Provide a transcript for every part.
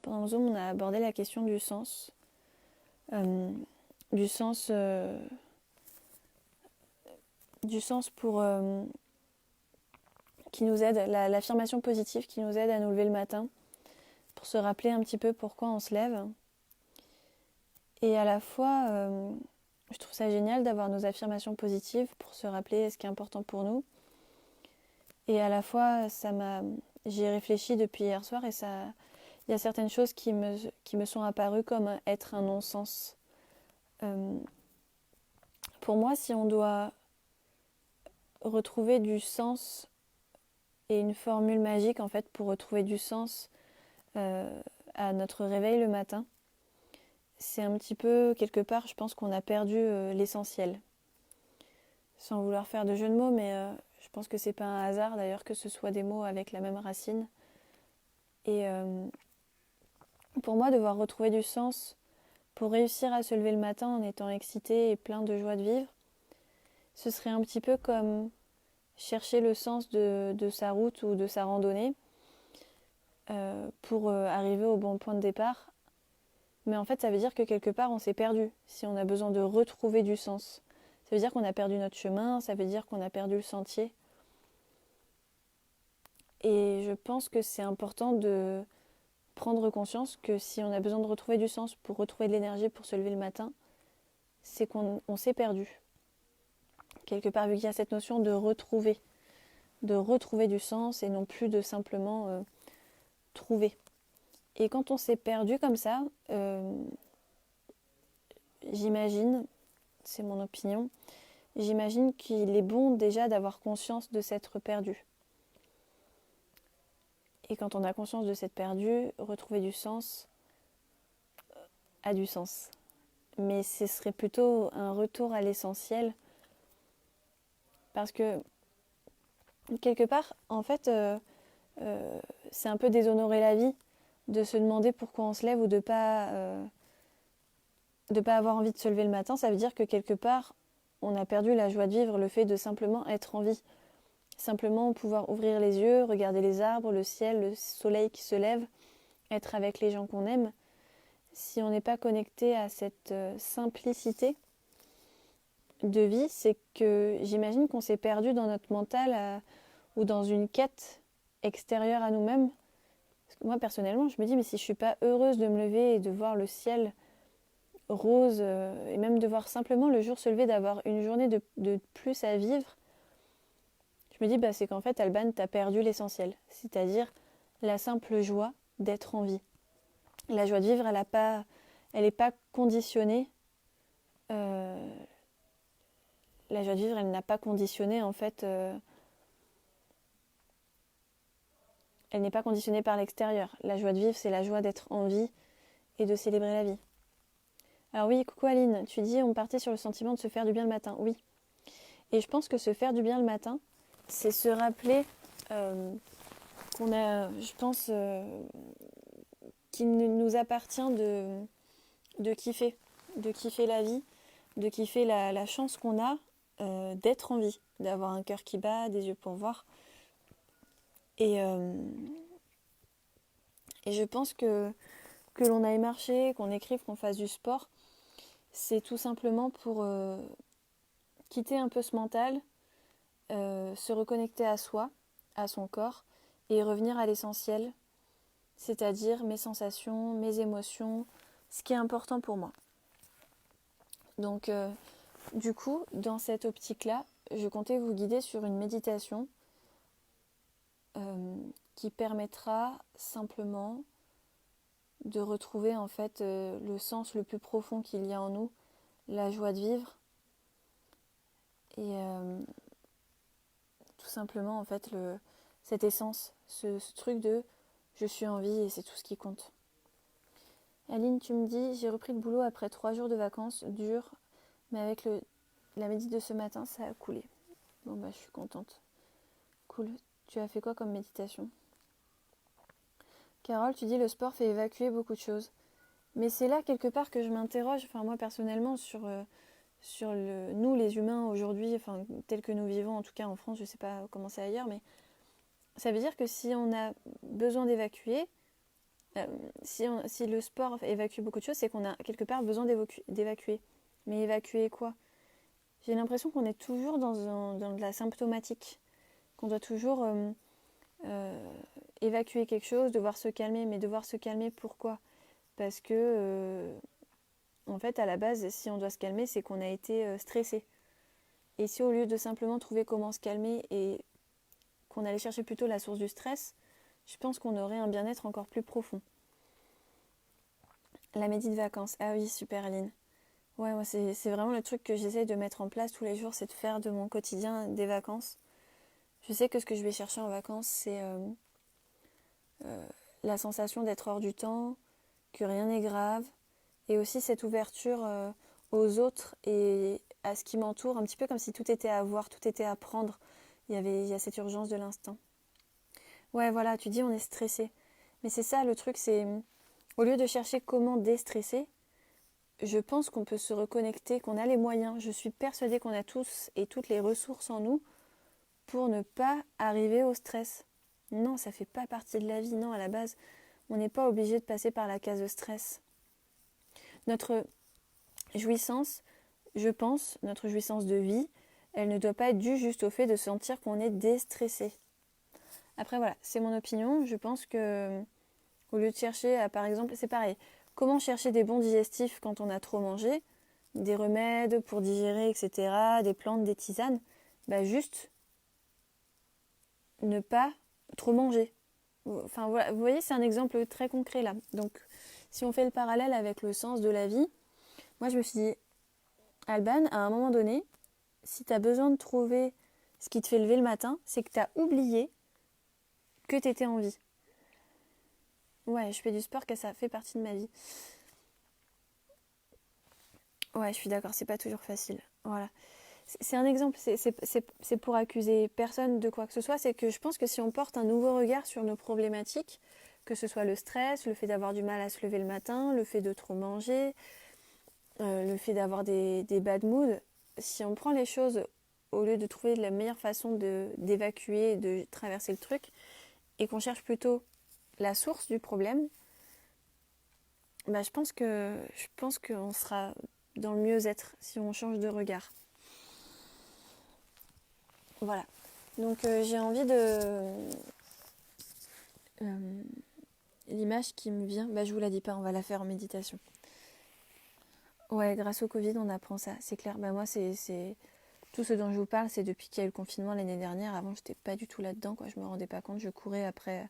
pendant le Zoom, on a abordé la question du sens. Du sens, du sens pour qui nous aide, l'affirmation positive qui nous aide à nous lever le matin, pour se rappeler un petit peu pourquoi on se lève. Et à la fois, je trouve ça génial d'avoir nos affirmations positives pour se rappeler ce qui est important pour nous. Et à la fois, j'y ai réfléchi depuis hier soir et il y a certaines choses qui me sont apparues comme être un non-sens. Pour moi, si on doit retrouver du sens et une formule magique en fait pour retrouver du sens à notre réveil le matin, c'est un petit peu quelque part, je pense qu'on a perdu l'essentiel. Sans vouloir faire de jeu de mots, mais je pense que c'est pas un hasard d'ailleurs que ce soit des mots avec la même racine. Et pour moi, devoir retrouver du sens pour réussir à se lever le matin en étant excité et plein de joie de vivre, ce serait un petit peu comme chercher le sens de sa route ou de sa randonnée pour arriver au bon point de départ. Mais en fait, ça veut dire que quelque part, on s'est perdu si on a besoin de retrouver du sens. Ça veut dire qu'on a perdu notre chemin, ça veut dire qu'on a perdu le sentier. Et je pense que c'est important de prendre conscience que si on a besoin de retrouver du sens pour retrouver de l'énergie pour se lever le matin, c'est qu'on s'est perdu. Quelque part, vu qu'il y a cette notion de retrouver du sens et non plus de simplement trouver. Et quand on s'est perdu comme ça, j'imagine, c'est mon opinion, j'imagine qu'il est bon déjà d'avoir conscience de s'être perdu. Et quand on a conscience de s'être perdu, retrouver du sens a du sens. Mais ce serait plutôt un retour à l'essentiel. Parce que, quelque part, en fait, c'est un peu déshonorer la vie de se demander pourquoi on se lève ou de pas avoir envie de se lever le matin. Ça veut dire que quelque part, on a perdu la joie de vivre, le fait de simplement être en vie. Simplement pouvoir ouvrir les yeux, regarder les arbres, le ciel, le soleil qui se lève, être avec les gens qu'on aime. Si on n'est pas connecté à cette simplicité de vie, c'est que j'imagine qu'on s'est perdu dans notre mental ou dans une quête extérieure à nous-mêmes. Parce que moi, personnellement, je me dis, mais si je ne suis pas heureuse de me lever et de voir le ciel rose, et même de voir simplement le jour se lever, d'avoir une journée de plus à vivre, je me dis, bah, c'est qu'en fait, Alban, t'as perdu l'essentiel. C'est-à-dire la simple joie d'être en vie. La joie de vivre, elle n'est pas conditionnée. La joie de vivre, elle n'a pas conditionné, en fait. Elle n'est pas conditionnée par l'extérieur. La joie de vivre, c'est la joie d'être en vie et de célébrer la vie. Alors oui, coucou Aline, tu dis on partait sur le sentiment de se faire du bien le matin. Oui. Et je pense que se faire du bien le matin, c'est se rappeler qu'on a, je pense, qu'il nous appartient de kiffer la vie, de kiffer la chance qu'on a d'être en vie, d'avoir un cœur qui bat, des yeux pour voir. Et je pense que l'on aille marcher, qu'on écrive, qu'on fasse du sport, c'est tout simplement pour quitter un peu ce mental, se reconnecter à soi, à son corps, et revenir à l'essentiel, c'est-à-dire mes sensations, mes émotions, ce qui est important pour moi. Donc, du coup, dans cette optique-là, je comptais vous guider sur une méditation qui permettra simplement de retrouver en fait le sens le plus profond qu'il y a en nous, la joie de vivre et tout simplement en fait cette essence, ce truc de je suis en vie et c'est tout ce qui compte. Aline, tu me dis j'ai repris le boulot après 3 jours de vacances, dur, mais avec la médite de ce matin ça a coulé. Bon bah je suis contente. Cool. Tu as fait quoi comme méditation? Carole, tu dis le sport fait évacuer beaucoup de choses. Mais c'est là quelque part que je m'interroge, enfin moi personnellement, sur nous les humains aujourd'hui, enfin tel que nous vivons en tout cas en France, je ne sais pas comment c'est ailleurs, mais ça veut dire que si on a besoin d'évacuer, Si le sport évacue beaucoup de choses, c'est qu'on a quelque part besoin d'évacuer. Mais évacuer quoi? J'ai l'impression qu'on est toujours dans de la symptomatique, qu'on doit toujours euh, évacuer quelque chose, devoir se calmer. Mais devoir se calmer, pourquoi? Parce que, en fait, à la base, si on doit se calmer, c'est qu'on a été stressé. Et si au lieu de simplement trouver comment se calmer et qu'on allait chercher plutôt la source du stress, je pense qu'on aurait un bien-être encore plus profond. La médite vacances. Ah oui, super Aline. Ouais, moi c'est vraiment le truc que j'essaie de mettre en place tous les jours, c'est de faire de mon quotidien des vacances. Je sais que ce que je vais chercher en vacances, c'est la sensation d'être hors du temps, que rien n'est grave, et aussi cette ouverture aux autres et à ce qui m'entoure, un petit peu comme si tout était à voir, tout était à prendre. Il y a cette urgence de l'instant. Ouais, voilà, tu dis on est stressé. Mais c'est ça le truc, c'est au lieu de chercher comment déstresser, je pense qu'on peut se reconnecter, qu'on a les moyens. Je suis persuadée qu'on a tous et toutes les ressources en nous pour ne pas arriver au stress. Non, ça fait pas partie de la vie. Non, à la base, on n'est pas obligé de passer par la case de stress. Notre jouissance, je pense, notre jouissance de vie, elle ne doit pas être due juste au fait de sentir qu'on est déstressé. Après voilà, c'est mon opinion. Je pense que au lieu de chercher à, par exemple, c'est pareil. Comment chercher des bons digestifs quand on a trop mangé? Des remèdes pour digérer, etc. Des plantes, des tisanes. Bah juste ne pas trop manger. Enfin voilà, vous voyez, c'est un exemple très concret là. Donc si on fait le parallèle avec le sens de la vie, moi je me suis dit, Alban, à un moment donné, si tu as besoin de trouver ce qui te fait lever le matin, c'est que tu as oublié que tu étais en vie. Ouais, je fais du sport, que ça fait partie de ma vie. Ouais, je suis d'accord, c'est pas toujours facile. Voilà. C'est un exemple, c'est pour accuser personne de quoi que ce soit, c'est que je pense que si on porte un nouveau regard sur nos problématiques, que ce soit le stress, le fait d'avoir du mal à se lever le matin, le fait de trop manger, le fait d'avoir des bad moods, si on prend les choses au lieu de trouver la meilleure façon d'évacuer, de traverser le truc, et qu'on cherche plutôt la source du problème, bah je pense qu'on sera dans le mieux-être si on change de regard. Voilà. Donc j'ai envie de... l'image qui me vient, bah je vous la dis pas, on va la faire en méditation. Ouais, grâce au Covid, on apprend ça, c'est clair. Bah moi, c'est tout ce dont je vous parle, c'est depuis qu'il y a eu le confinement l'année dernière. Avant, j'étais pas du tout là-dedans, quoi. Je me rendais pas compte. Je courais après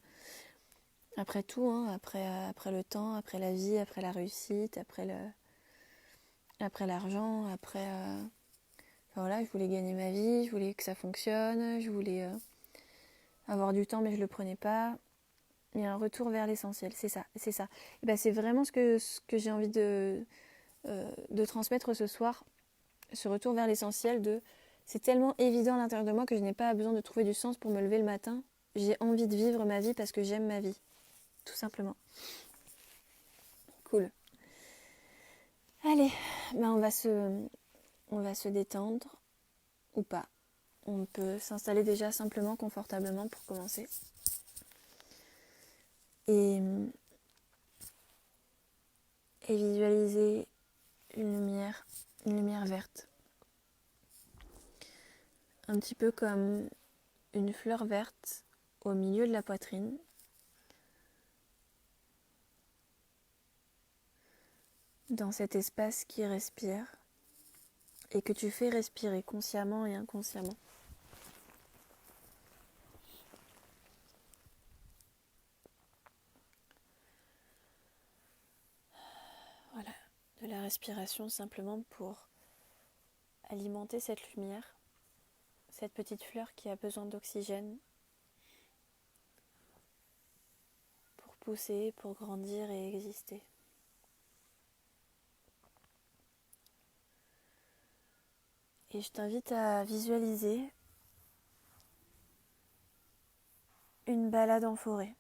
tout, hein, après le temps, après la vie, après la réussite, après l'argent, enfin, voilà, je voulais gagner ma vie, je voulais que ça fonctionne, je voulais avoir du temps, mais je le prenais pas. Il y a un retour vers l'essentiel, c'est ça, c'est ça. Et ben, c'est vraiment ce que j'ai envie de transmettre ce soir, ce retour vers l'essentiel de c'est tellement évident à l'intérieur de moi que je n'ai pas besoin de trouver du sens pour me lever le matin. J'ai envie de vivre ma vie parce que j'aime ma vie, tout simplement. Cool. Allez, ben on va se détendre ou pas. On peut s'installer déjà simplement confortablement pour commencer. Et, et visualiser une lumière verte. Un petit peu comme une fleur verte au milieu de la poitrine. Dans cet espace qui respire et que tu fais respirer consciemment et inconsciemment. Voilà, de la respiration simplement pour alimenter cette lumière, cette petite fleur qui a besoin d'oxygène pour pousser, pour grandir et exister. Et je t'invite à visualiser une balade en forêt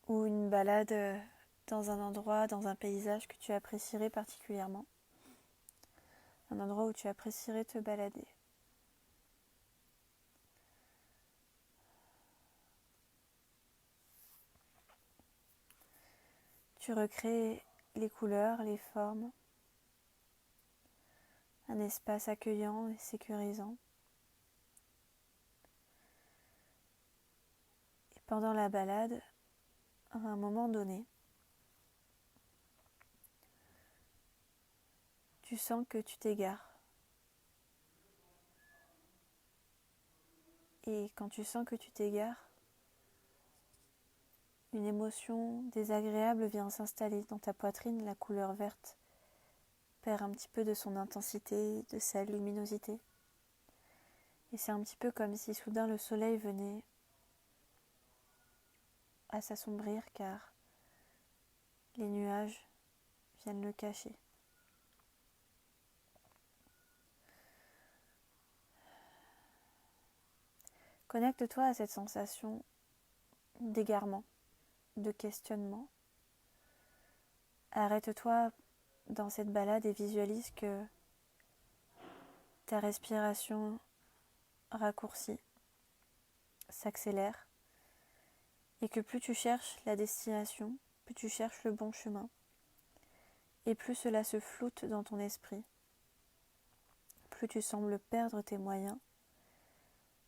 ou une balade dans un endroit, dans un paysage que tu apprécierais particulièrement. Un endroit où tu apprécierais te balader. Tu recrées les couleurs, les formes, un espace accueillant et sécurisant. Et pendant la balade, à un moment donné, tu sens que tu t'égares. Et quand tu sens que tu t'égares, une émotion désagréable vient s'installer dans ta poitrine, la couleur verte perd un petit peu de son intensité, de sa luminosité. Et c'est un petit peu comme si soudain le soleil venait à s'assombrir car les nuages viennent le cacher. Connecte-toi à cette sensation d'égarement, de questionnement. Arrête-toi dans cette balade et visualise que ta respiration raccourcit, s'accélère et que plus tu cherches la destination, plus tu cherches le bon chemin et plus cela se floute dans ton esprit, plus tu sembles perdre tes moyens,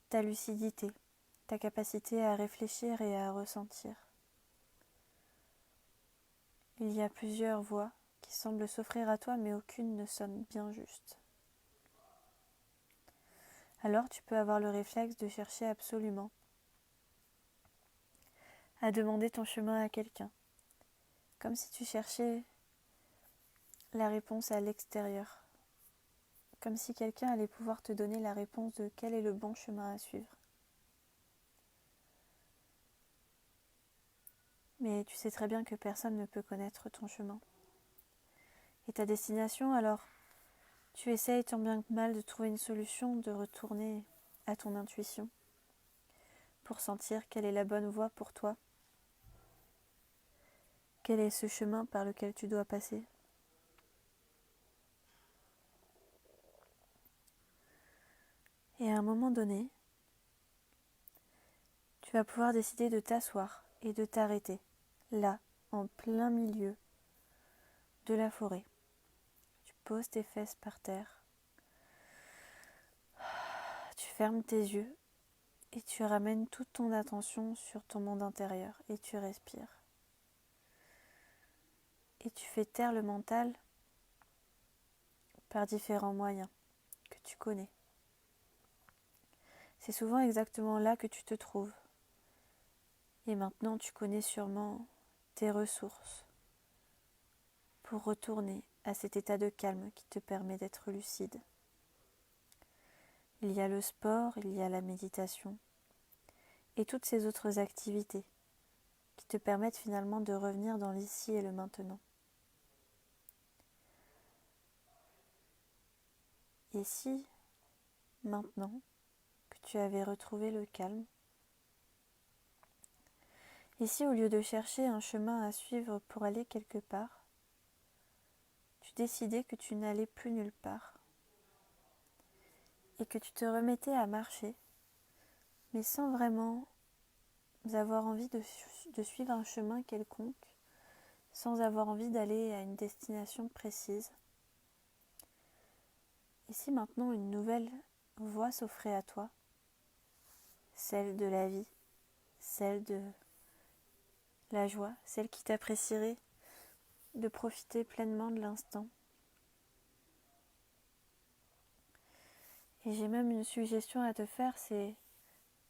ta lucidité, ta capacité à réfléchir et à ressentir. Il y a plusieurs voies qui semblent s'offrir à toi, mais aucune ne sonne bien juste. Alors tu peux avoir le réflexe de chercher absolument à demander ton chemin à quelqu'un, comme si tu cherchais la réponse à l'extérieur, comme si quelqu'un allait pouvoir te donner la réponse de quel est le bon chemin à suivre. Mais tu sais très bien que personne ne peut connaître ton chemin et ta destination, alors tu essayes tant bien que mal de trouver une solution, de retourner à ton intuition pour sentir quelle est la bonne voie pour toi, quel est ce chemin par lequel tu dois passer. Et à un moment donné, tu vas pouvoir décider de t'asseoir et de t'arrêter, là, en plein milieu de la forêt. Tu poses tes fesses par terre, tu fermes tes yeux et tu ramènes toute ton attention sur ton monde intérieur et tu respires. Et tu fais taire le mental par différents moyens que tu connais. C'est souvent exactement là que tu te trouves. Et maintenant, tu connais sûrement tes ressources pour retourner à cet état de calme qui te permet d'être lucide. Il y a le sport, il y a la méditation et toutes ces autres activités qui te permettent finalement de revenir dans l'ici et le maintenant. Et si, maintenant que tu avais retrouvé le calme, et si au lieu de chercher un chemin à suivre pour aller quelque part, tu décidais que tu n'allais plus nulle part et que tu te remettais à marcher, mais sans vraiment avoir envie de suivre un chemin quelconque, sans avoir envie d'aller à une destination précise. Et si maintenant une nouvelle voie s'offrait à toi, celle de la vie, celle de la joie, celle qui t'apprécierait de profiter pleinement de l'instant. Et j'ai même une suggestion à te faire, c'est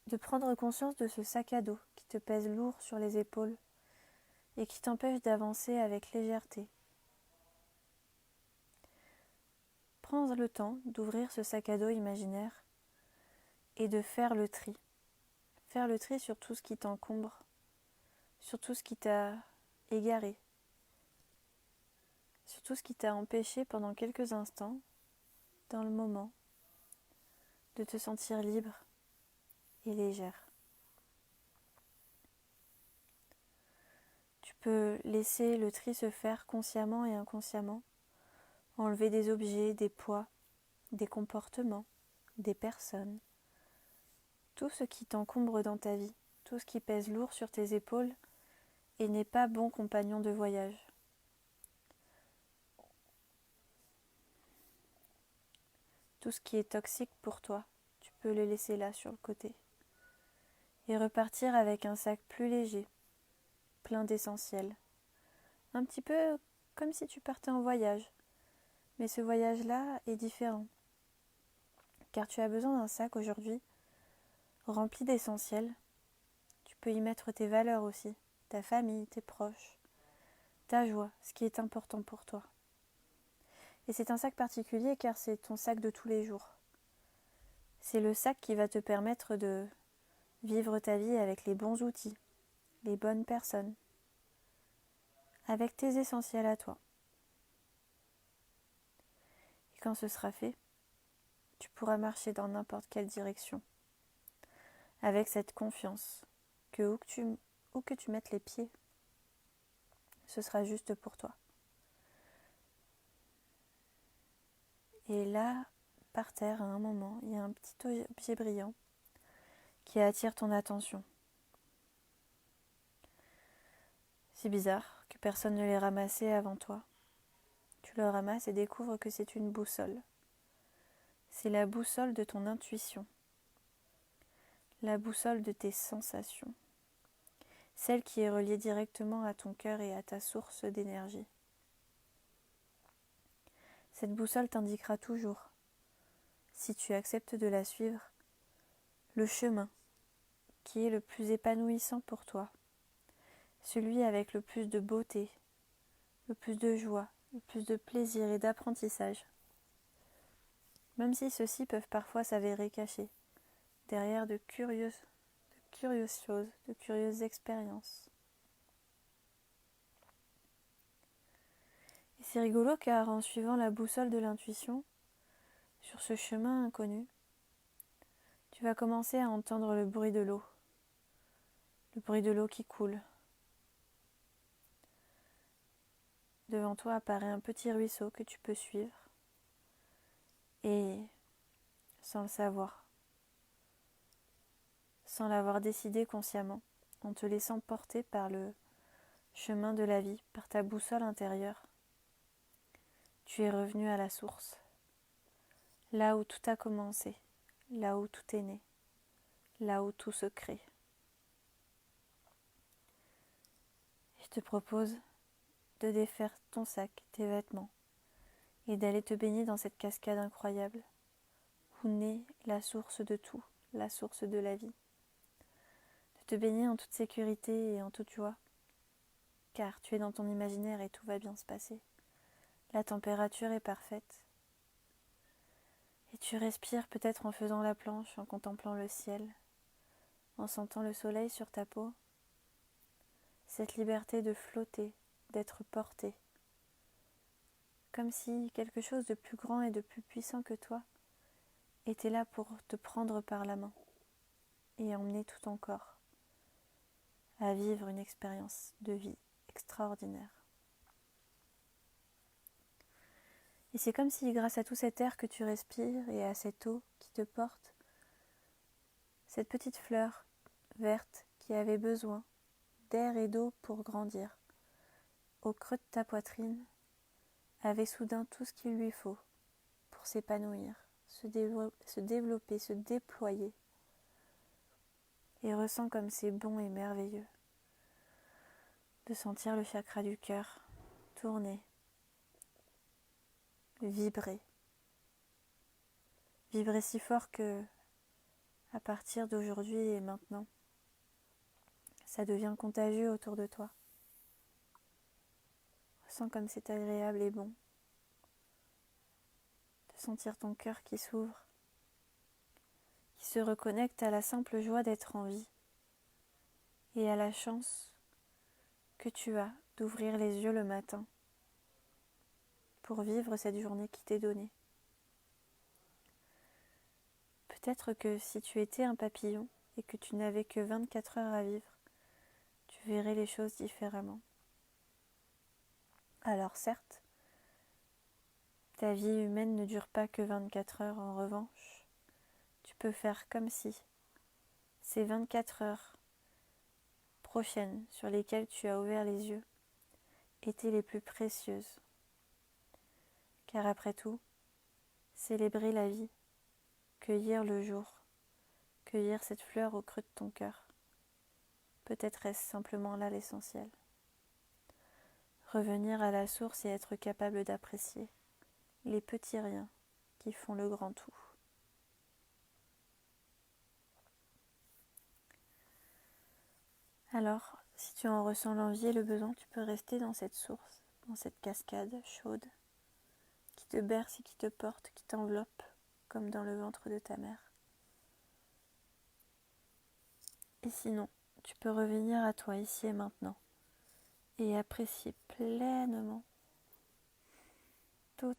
de prendre conscience de ce sac à dos qui te pèse lourd sur les épaules et qui t'empêche d'avancer avec légèreté. Prends le temps d'ouvrir ce sac à dos imaginaire et de faire le tri. Faire le tri sur tout ce qui t'encombre, sur tout ce qui t'a égaré, sur tout ce qui t'a empêché pendant quelques instants, dans le moment, de te sentir libre et légère. Tu peux laisser le tri se faire consciemment et inconsciemment, enlever des objets, des poids, des comportements, des personnes, tout ce qui t'encombre dans ta vie, tout ce qui pèse lourd sur tes épaules et n'est pas bon compagnon de voyage. Tout ce qui est toxique pour toi, tu peux le laisser là sur le côté et repartir avec un sac plus léger, plein d'essentiels. Un petit peu comme si tu partais en voyage, mais ce voyage-là est différent, car tu as besoin d'un sac aujourd'hui rempli d'essentiels. Tu peux y mettre tes valeurs aussi, ta famille, tes proches, ta joie, ce qui est important pour toi. Et c'est un sac particulier car c'est ton sac de tous les jours. C'est le sac qui va te permettre de vivre ta vie avec les bons outils, les bonnes personnes, avec tes essentiels à toi. Et quand ce sera fait, tu pourras marcher dans n'importe quelle direction, avec cette confiance que où que tu mettes les pieds, ce sera juste pour toi. Et là, par terre, à un moment, il y a un petit objet brillant qui attire ton attention. C'est bizarre que personne ne l'ait ramassé avant toi. Tu le ramasses et découvres que c'est une boussole. C'est la boussole de ton intuition, la boussole de tes sensations, celle qui est reliée directement à ton cœur et à ta source d'énergie. Cette boussole t'indiquera toujours, si tu acceptes de la suivre, le chemin qui est le plus épanouissant pour toi, celui avec le plus de beauté, le plus de joie, le plus de plaisir et d'apprentissage. Même si ceux-ci peuvent parfois s'avérer cachés, derrière de curieuses choses, de curieuses expériences. Et c'est rigolo car en suivant la boussole de l'intuition, sur ce chemin inconnu, tu vas commencer à entendre le bruit de l'eau qui coule. Devant toi apparaît un petit ruisseau que tu peux suivre et, sans le savoir, sans l'avoir décidé consciemment, en te laissant porter par le chemin de la vie, par ta boussole intérieure, tu es revenu à la source, là où tout a commencé, là où tout est né, là où tout se crée. Je te propose de défaire ton sac, tes vêtements, et d'aller te baigner dans cette cascade incroyable, où naît la source de tout, la source de la vie. De te baigner en toute sécurité et en toute joie, car tu es dans ton imaginaire et tout va bien se passer. La température est parfaite. Et tu respires peut-être en faisant la planche, en contemplant le ciel, en sentant le soleil sur ta peau. Cette liberté de flotter, d'être porté, comme si quelque chose de plus grand et de plus puissant que toi était là pour te prendre par la main et emmener tout ton corps à vivre une expérience de vie extraordinaire. Et c'est comme si, grâce à tout cet air que tu respires et à cette eau qui te porte, cette petite fleur verte qui avait besoin d'air et d'eau pour grandir, au creux de ta poitrine, avait soudain tout ce qu'il lui faut pour s'épanouir, se développer, se déployer, et ressent comme c'est bon et merveilleux de sentir le chakra du cœur tourner, vibrer si fort que, à partir d'aujourd'hui et maintenant, ça devient contagieux autour de toi. Ressens comme c'est agréable et bon de sentir ton cœur qui s'ouvre, qui se reconnecte à la simple joie d'être en vie et à la chance que tu as d'ouvrir les yeux le matin pour vivre cette journée qui t'est donnée. Peut-être que si tu étais un papillon et que tu n'avais que 24 heures à vivre, tu verrais les choses différemment. Alors certes, ta vie humaine ne dure pas que 24 heures. En revanche, tu peux faire comme si ces 24 heures prochaines sur lesquelles tu as ouvert les yeux étaient les plus précieuses. Car après tout, célébrer la vie, cueillir le jour, cueillir cette fleur au creux de ton cœur, peut-être est-ce simplement là l'essentiel. Revenir à la source et être capable d'apprécier les petits riens qui font le grand tout. Alors, si tu en ressens l'envie et le besoin, tu peux rester dans cette source, dans cette cascade chaude qui te berce et qui te porte, qui t'enveloppe comme dans le ventre de ta mère. Et sinon, tu peux revenir à toi ici et maintenant et apprécier pleinement tout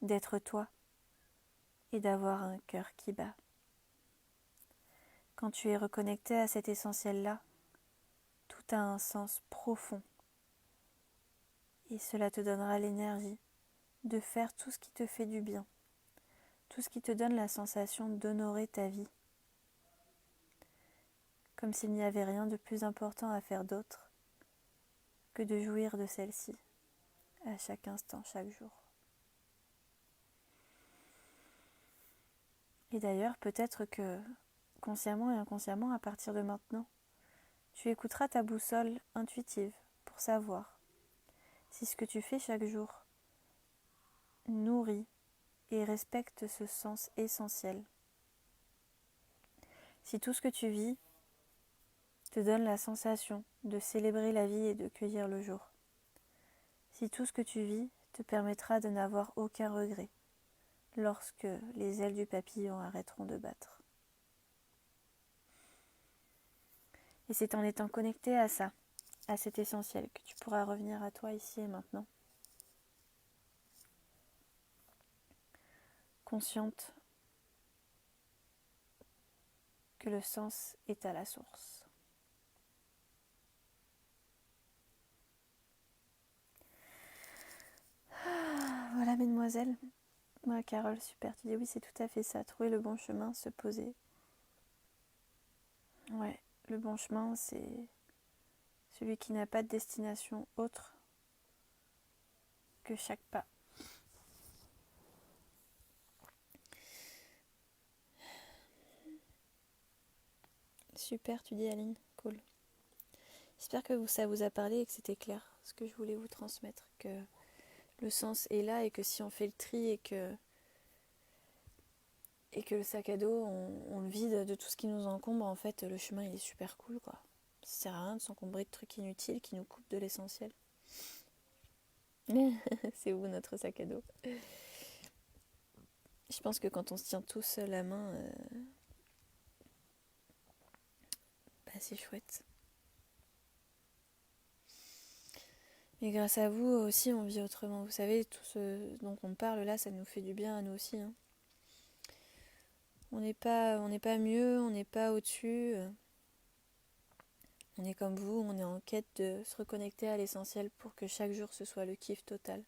d'être toi et d'avoir un cœur qui bat. Quand tu es reconnecté à cet essentiel-là, tout a un sens profond et cela te donnera l'énergie de faire tout ce qui te fait du bien, tout ce qui te donne la sensation d'honorer ta vie, comme s'il n'y avait rien de plus important à faire d'autre que de jouir de celle-ci à chaque instant, chaque jour. Et d'ailleurs, peut-être que consciemment et inconsciemment, à partir de maintenant, tu écouteras ta boussole intuitive pour savoir si ce que tu fais chaque jour nourrit et respecte ce sens essentiel. Si tout ce que tu vis te donne la sensation de célébrer la vie et de cueillir le jour. Si tout ce que tu vis te permettra de n'avoir aucun regret lorsque les ailes du papillon arrêteront de battre. Et c'est en étant connecté à ça, à cet essentiel, que tu pourras revenir à toi ici et maintenant. Consciente que le sens est à la source. Voilà, mesdemoiselles. Ouais, Carole, super, tu dis oui, c'est tout à fait ça. Trouver le bon chemin, se poser. Ouais, le bon chemin, c'est celui qui n'a pas de destination autre que chaque pas. Super, tu dis Aline, cool. J'espère que ça vous a parlé et que c'était clair ce que je voulais vous transmettre, que le sens est là et que si on fait le tri et que le sac à dos, on le vide de tout ce qui nous encombre, en fait, le chemin il est super cool, quoi. Ça sert à rien de s'encombrer de trucs inutiles qui nous coupent de l'essentiel. C'est où notre sac à dos? Je pense que quand on se tient tous la main, c'est chouette. Mais grâce à vous aussi, on vit autrement. Vous savez, tout ce dont on parle là, ça nous fait du bien à nous aussi. Hein. On n'est pas mieux, on n'est pas au-dessus. On est comme vous, on est en quête de se reconnecter à l'essentiel pour que chaque jour ce soit le kiff total.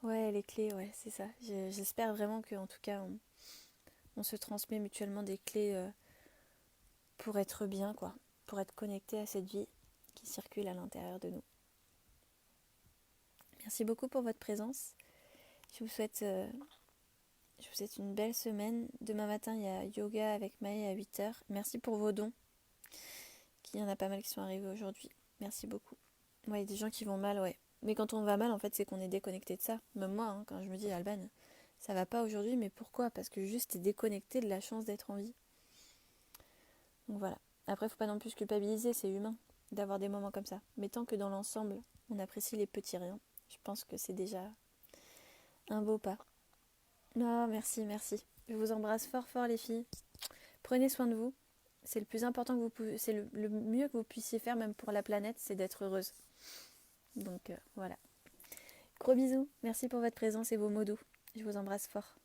Ouais, les clés, ouais, c'est ça. J'espère vraiment qu'en tout cas, on se transmet mutuellement des clés pour être bien, quoi. Pour être connecté à cette vie qui circule à l'intérieur de nous. Merci beaucoup pour votre présence. Je vous souhaite une belle semaine. Demain matin, il y a yoga avec Maë à 8h. Merci pour vos dons. Il y en a pas mal qui sont arrivés aujourd'hui. Merci beaucoup. Ouais, il y a des gens qui vont mal, ouais. Mais quand on va mal, en fait, c'est qu'on est déconnecté de ça. Même moi, hein, quand je me dis, Alban, ça va pas aujourd'hui, mais pourquoi? Parce que juste t'es déconnecté de la chance d'être en vie. Donc voilà. Après, faut pas non plus se culpabiliser, c'est humain d'avoir des moments comme ça. Mais tant que dans l'ensemble, on apprécie les petits riens, je pense que c'est déjà un beau pas. Non, merci. Je vous embrasse fort fort les filles. Prenez soin de vous. C'est le plus important que vous pouvez, c'est le mieux que vous puissiez faire même pour la planète, c'est d'être heureuse. Donc voilà. Gros bisous. Merci pour votre présence et vos mots doux. Je vous embrasse fort.